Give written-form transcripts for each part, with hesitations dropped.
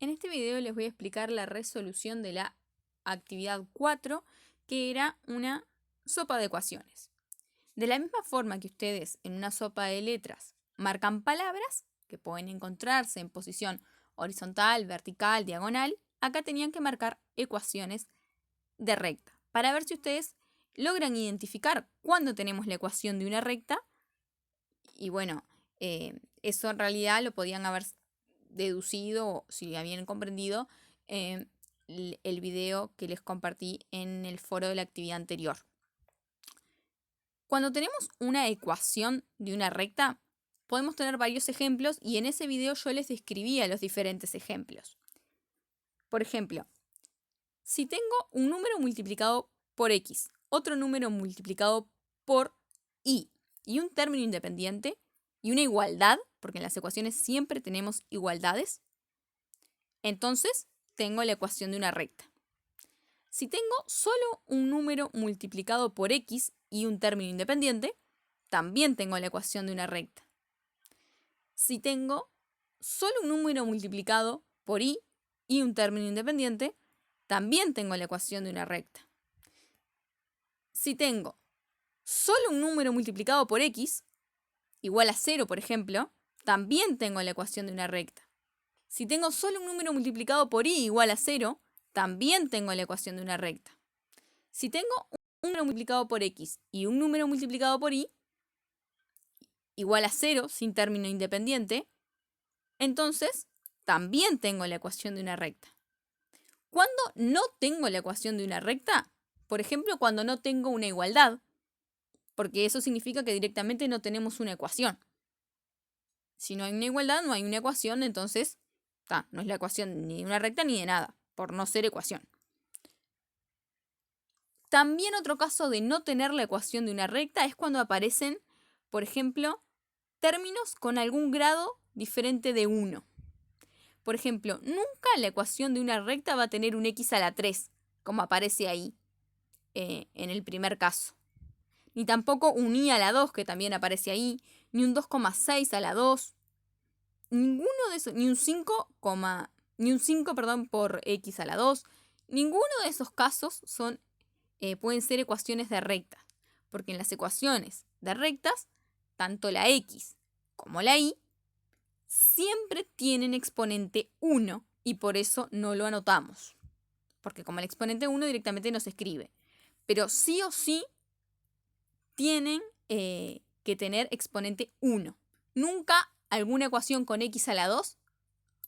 En este video les voy a explicar la resolución de la actividad 4, que era una sopa de ecuaciones. De la misma forma que ustedes en una sopa de letras marcan palabras que pueden encontrarse en posición horizontal, vertical, diagonal, acá tenían que marcar ecuaciones de recta para ver si ustedes logran identificar cuándo tenemos la ecuación de una recta. Y bueno, eso en realidad lo podían haber deducido, si habían comprendido, el video que les compartí en el foro de la actividad anterior. Cuando tenemos una ecuación de una recta, podemos tener varios ejemplos y en ese video yo les describía los diferentes ejemplos. Por ejemplo, si tengo un número multiplicado por x, otro número multiplicado por y un término independiente y una igualdad, porque en las ecuaciones siempre tenemos igualdades, entonces tengo la ecuación de una recta. Si tengo solo un número multiplicado por x y un término independiente, también tengo la ecuación de una recta. Si tengo solo un número multiplicado por y un término independiente, también tengo la ecuación de una recta. Si tengo solo un número multiplicado por x, igual a 0, por ejemplo, también tengo la ecuación de una recta. Si tengo solo un número multiplicado por y igual a 0, también tengo la ecuación de una recta. Si tengo un número multiplicado por x y un número multiplicado por y igual a 0 sin término independiente, entonces también tengo la ecuación de una recta. ¿Cuándo no tengo la ecuación de una recta? Por ejemplo, cuando no tengo una igualdad, porque eso significa que directamente no tenemos una ecuación. Si no hay una igualdad, no hay una ecuación, entonces no es la ecuación ni de una recta ni de nada, por no ser ecuación. También otro caso de no tener la ecuación de una recta es cuando aparecen, por ejemplo, términos con algún grado diferente de 1. Por ejemplo, nunca la ecuación de una recta va a tener un x a la 3, como aparece ahí en el primer caso. Ni tampoco un y a la 2, que también aparece ahí, ni un 2,6 a la 2. Ninguno de esos, ni un 5, por x a la 2. Ninguno de esos casos pueden ser ecuaciones de rectas, porque en las ecuaciones de rectas, tanto la x como la y siempre tienen exponente 1 y por eso no lo anotamos, porque como el exponente 1 directamente no se escribe, pero sí o sí tienen que tener exponente 1. Nunca alguna ecuación con x a la 2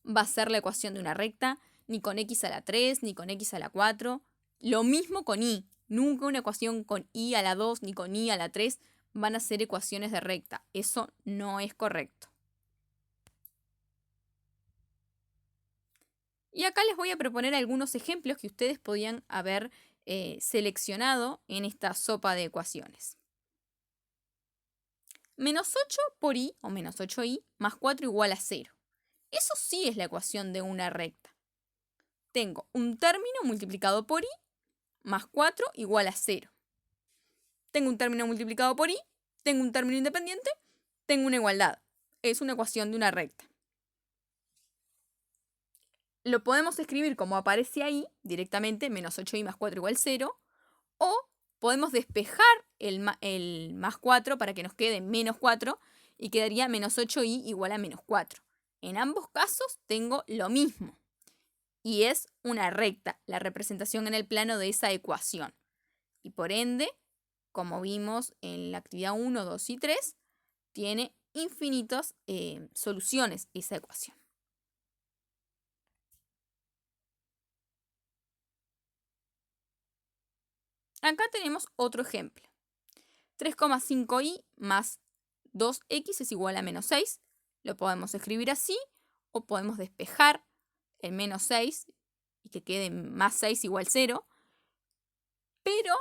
va a ser la ecuación de una recta, ni con x a la 3, ni con x a la 4. Lo mismo con y. Nunca una ecuación con y a la 2 ni con y a la 3 van a ser ecuaciones de recta. Eso no es correcto. Y acá les voy a proponer algunos ejemplos que ustedes podían haber seleccionado en esta sopa de ecuaciones. Menos 8 por y, o menos 8y, más 4 igual a 0. Eso sí es la ecuación de una recta. Tengo un término multiplicado por y más 4 igual a 0. Tengo un término multiplicado por y, tengo un término independiente, tengo una igualdad. Es una ecuación de una recta. Lo podemos escribir como aparece ahí, directamente, menos 8y más 4 igual a 0, o podemos despejar el más 4 para que nos quede menos 4 y quedaría menos 8y igual a menos 4. En ambos casos tengo lo mismo y es una recta, la representación en el plano de esa ecuación. Y por ende, como vimos en la actividad 1, 2 y 3, tiene infinitas soluciones esa ecuación. Acá tenemos otro ejemplo. 3,5y más 2x es igual a menos 6. Lo podemos escribir así o podemos despejar el menos 6 y que quede más 6 igual 0. Pero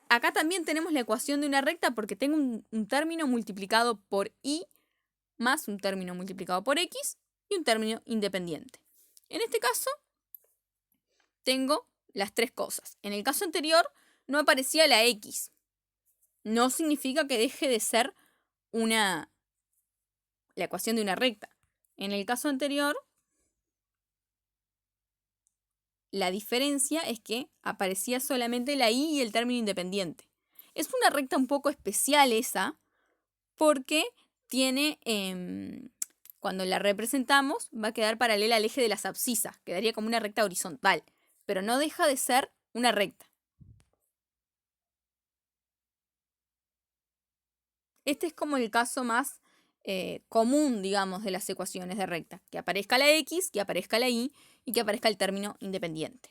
acá también tenemos la ecuación de una recta porque tengo un término multiplicado por y más un término multiplicado por x y un término independiente. En este caso, tengo las tres cosas. En el caso anterior no aparecía la x. No significa que deje de ser la ecuación de una recta. En el caso anterior La diferencia es que aparecía solamente la y y el término independiente. Es una recta un poco especial esa, porque tiene, cuando la representamos, va a quedar paralela al eje de las abscisas, quedaría como una recta horizontal, pero no deja de ser una recta. Este es como el caso más común, digamos, de las ecuaciones de recta, que aparezca la x, que aparezca la y que aparezca el término independiente.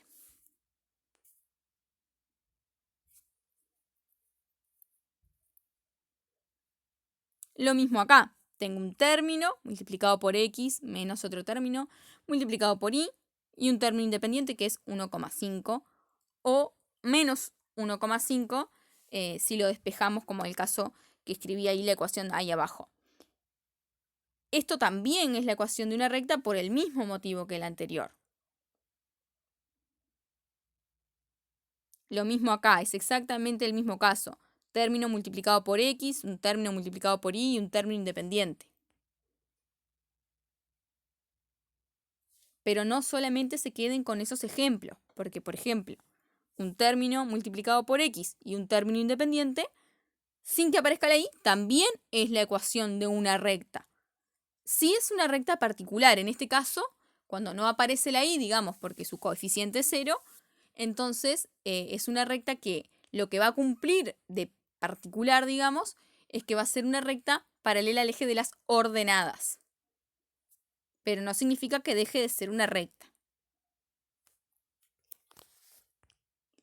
Lo mismo acá, tengo un término multiplicado por x menos otro término multiplicado por y un término independiente que es 1,5 o menos 1,5 si lo despejamos como el caso que escribí ahí la ecuación ahí abajo. Esto también es la ecuación de una recta por el mismo motivo que la anterior. Lo mismo acá, es exactamente el mismo caso. Término multiplicado por x, un término multiplicado por y un término independiente. Pero no solamente se queden con esos ejemplos, porque por ejemplo, un término multiplicado por x y un término independiente, sin que aparezca la y, también es la ecuación de una recta. Si es una recta particular, en este caso, cuando no aparece la y, digamos, porque su coeficiente es 0, entonces es una recta que lo que va a cumplir de particular, digamos, es que va a ser una recta paralela al eje de las ordenadas. Pero no significa que deje de ser una recta.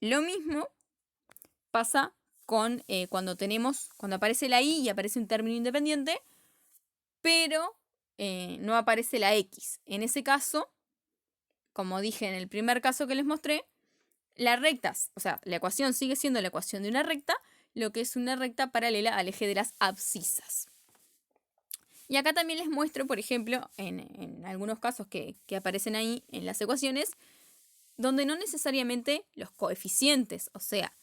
Lo mismo pasa con cuando aparece la y aparece un término independiente, pero no aparece la x. En ese caso, como dije en el primer caso que les mostré, las rectas, o sea, la ecuación sigue siendo la ecuación de una recta, lo que es una recta paralela al eje de las abscisas. Y acá también les muestro, por ejemplo, en algunos casos que aparecen ahí en las ecuaciones, donde no necesariamente los coeficientes, o sea,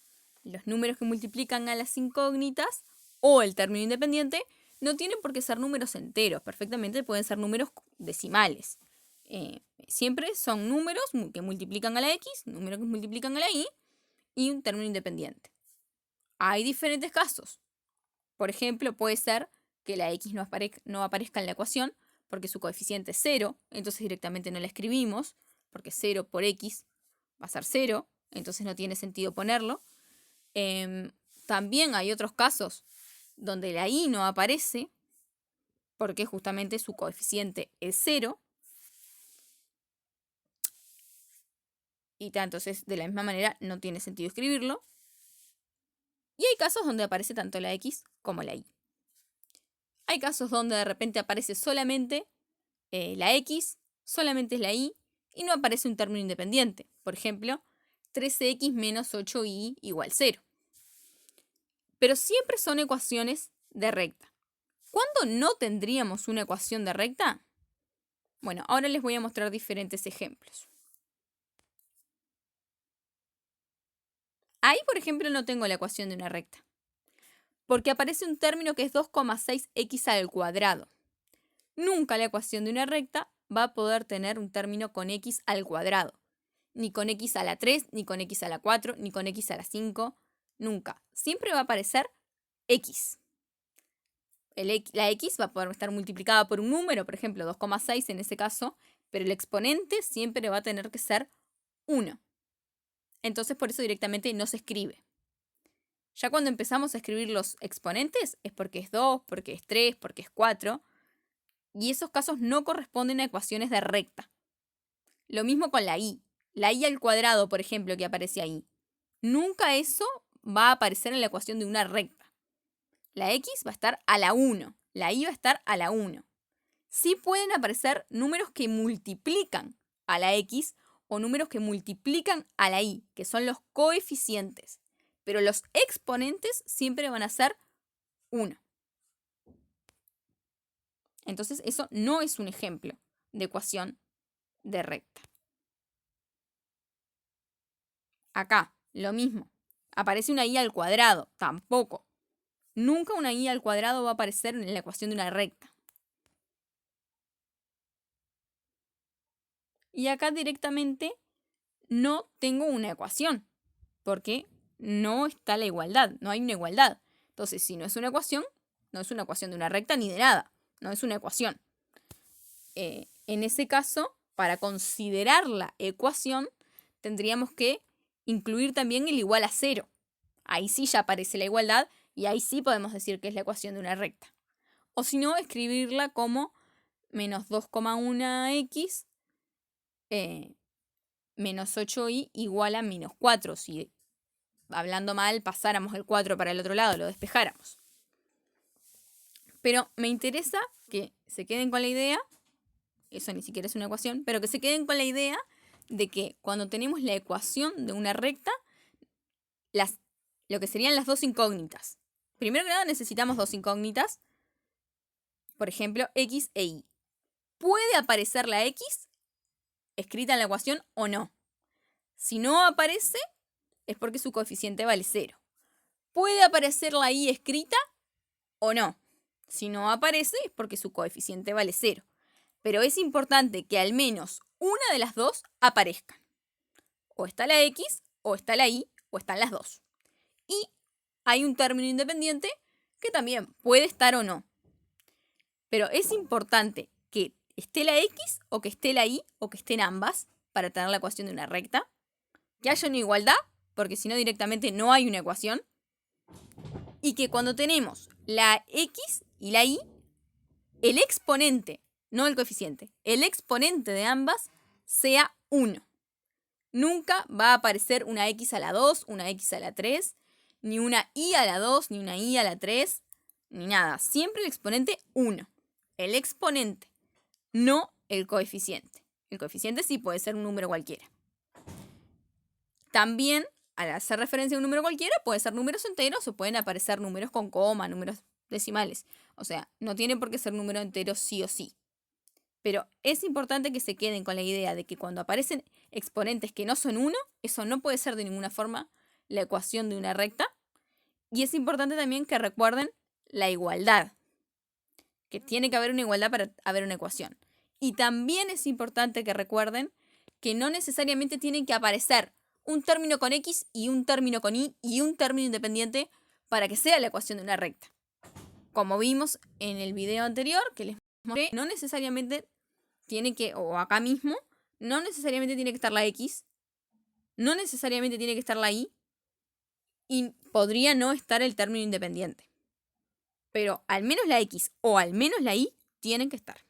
los números que multiplican a las incógnitas o el término independiente, no tienen por qué ser números enteros, perfectamente pueden ser números decimales. Siempre son números que multiplican a la x, números que multiplican a la y un término independiente. Hay diferentes casos. Por ejemplo, puede ser que la x no aparezca en la ecuación porque su coeficiente es 0, entonces directamente no la escribimos, porque 0 por x va a ser 0, entonces no tiene sentido ponerlo. También hay otros casos donde la y no aparece porque justamente su coeficiente es 0. Y entonces de la misma manera no tiene sentido escribirlo. Y hay casos donde aparece tanto la x como la y. Hay casos donde de repente aparece solamente la x, solamente es la y no aparece un término independiente. Por ejemplo, 13x menos 8y igual 0. Pero siempre son ecuaciones de recta. ¿Cuándo no tendríamos una ecuación de recta? Bueno, ahora les voy a mostrar diferentes ejemplos. Ahí, por ejemplo, no tengo la ecuación de una recta, porque aparece un término que es 2,6x al cuadrado. Nunca la ecuación de una recta va a poder tener un término con x al cuadrado. Ni con x a la 3, ni con x a la 4, ni con x a la 5. Nunca. Siempre va a aparecer x. La x va a poder estar multiplicada por un número, por ejemplo 2,6 en ese caso, pero el exponente siempre va a tener que ser 1. Entonces por eso directamente no se escribe. Ya cuando empezamos a escribir los exponentes es porque es 2, porque es 3, porque es 4. Y esos casos no corresponden a ecuaciones de recta. Lo mismo con la y. La y al cuadrado, por ejemplo, que aparece ahí. Nunca eso va a aparecer en la ecuación de una recta. La x va a estar a la 1. La y va a estar a la 1. Sí pueden aparecer números que multiplican a la x o números que multiplican a la y, que son los coeficientes. Pero los exponentes siempre van a ser 1. Entonces eso no es un ejemplo de ecuación de recta. Acá, lo mismo. Aparece una y al cuadrado. Tampoco. Nunca una y al cuadrado va a aparecer en la ecuación de una recta. Y acá directamente no tengo una ecuación, porque no está la igualdad, no hay una igualdad. Entonces, si no es una ecuación, no es una ecuación de una recta ni de nada, no es una ecuación. En ese caso, para considerar la ecuación, tendríamos que incluir también el igual a 0. Ahí sí ya aparece la igualdad y ahí sí podemos decir que es la ecuación de una recta. O si no, escribirla como menos 2,1x menos 8y igual a menos 4. Si, hablando mal, pasáramos el 4 para el otro lado, lo despejáramos. Pero me interesa que se queden con la idea, eso ni siquiera es una ecuación, pero que se queden con la idea de que cuando tenemos la ecuación de una recta, lo que serían las dos incógnitas. Primero que nada necesitamos dos incógnitas, por ejemplo, x e y. ¿Puede aparecer la x escrita en la ecuación o no? Si no aparece, es porque su coeficiente vale 0. ¿Puede aparecer la y escrita o no? Si no aparece, es porque su coeficiente vale 0. Pero es importante que al menos una de las dos aparezcan. O está la x, o está la y, o están las dos. Y hay un término independiente que también puede estar o no. Pero es importante que esté la x, o que esté la y, o que estén ambas, para tener la ecuación de una recta. Que haya una igualdad, porque si no directamente no hay una ecuación. Y que cuando tenemos la x y la y, el exponente, no el coeficiente, el exponente de ambas sea 1. Nunca va a aparecer una x a la 2, una x a la 3, ni una y a la 2, ni una y a la 3, ni nada. Siempre el exponente 1. El exponente, no el coeficiente. El coeficiente sí puede ser un número cualquiera. También, al hacer referencia a un número cualquiera, puede ser números enteros o pueden aparecer números con coma, números decimales. O sea, no tiene por qué ser número entero sí o sí. Pero es importante que se queden con la idea de que cuando aparecen exponentes que no son 1, eso no puede ser de ninguna forma la ecuación de una recta. Y es importante también que recuerden la igualdad, que tiene que haber una igualdad para haber una ecuación. Y también es importante que recuerden que no necesariamente tienen que aparecer un término con x y un término con y un término independiente para que sea la ecuación de una recta. Como vimos en el video anterior que les mostré, no necesariamente tiene que, o acá mismo, no necesariamente tiene que estar la x, no necesariamente tiene que estar la y podría no estar el término independiente. Pero al menos la x o al menos la y tienen que estar.